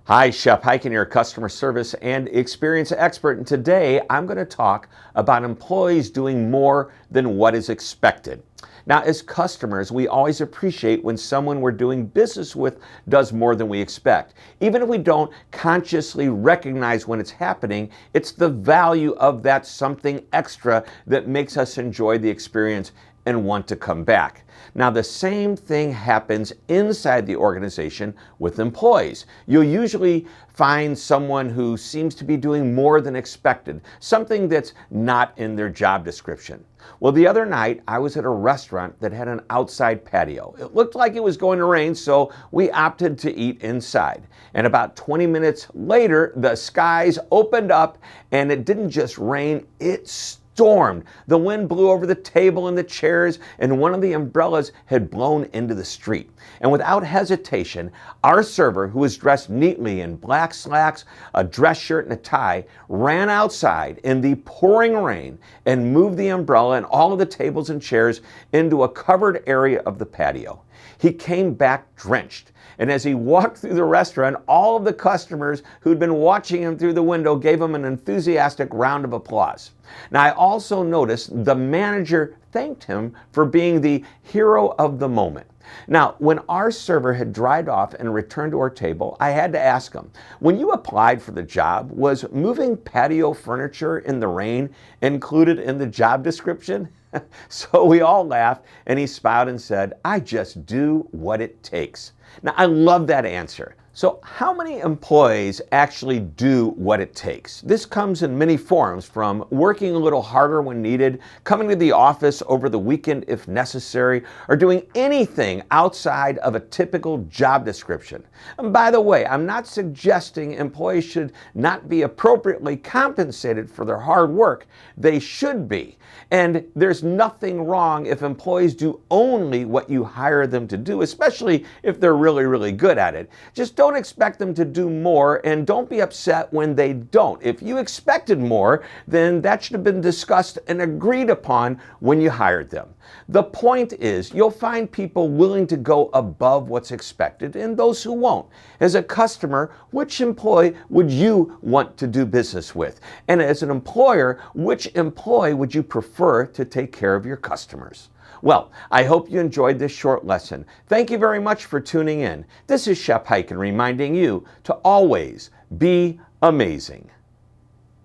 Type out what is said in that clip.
Hi, Shep, Hyken, your customer service and experience expert, and today I'm going to talk about employees doing more than what is expected. Now, as customers, we always appreciate when someone we're doing business with does more than we expect. Even if we don't consciously recognize when it's happening, it's the value of that something extra that makes us enjoy the experience and want to come back. Now, the same thing happens inside the organization with employees. You'll usually find someone who seems to be doing more than expected, something that's not in their job description. Well, the other night, I was at a restaurant that had an outside patio. It looked like it was going to rain, so we opted to eat inside. And about 20 minutes later, the skies opened up, and it didn't just rain, it stormed. The wind blew over the table and the chairs, and one of the umbrellas had blown into the street. And without hesitation, our server, who was dressed neatly in black slacks, a dress shirt, and a tie, ran outside in the pouring rain and moved the umbrella and all of the tables and chairs into a covered area of the patio. He came back drenched. And as he walked through the restaurant, all of the customers who'd been watching him through the window gave him an enthusiastic round of applause. Now, I also noticed the manager thanked him for being the hero of the moment. Now, when our server had dried off and returned to our table, I had to ask him, when you applied for the job, was moving patio furniture in the rain included in the job description? So we all laughed, and he smiled and said, I just do what it takes. Now, I love that answer. So how many employees actually do what it takes? This comes in many forms, from working a little harder when needed, coming to the office over the weekend if necessary, or doing anything outside of a typical job description. And by the way, I'm not suggesting employees should not be appropriately compensated for their hard work. They should be. And there's nothing wrong if employees do only what you hire them to do, especially if they're really, really good at it. Just don't expect them to do more, and don't be upset when they don't. If you expected more, then that should have been discussed and agreed upon when you hired them. The point is, you'll find people willing to go above what's expected and those who won't. As a customer, which employee would you want to do business with? And as an employer, which employee would you prefer to take care of your customers? Well, I hope you enjoyed this short lesson. Thank you very much for tuning in. This is Shep Hyken reminding you to always be amazing.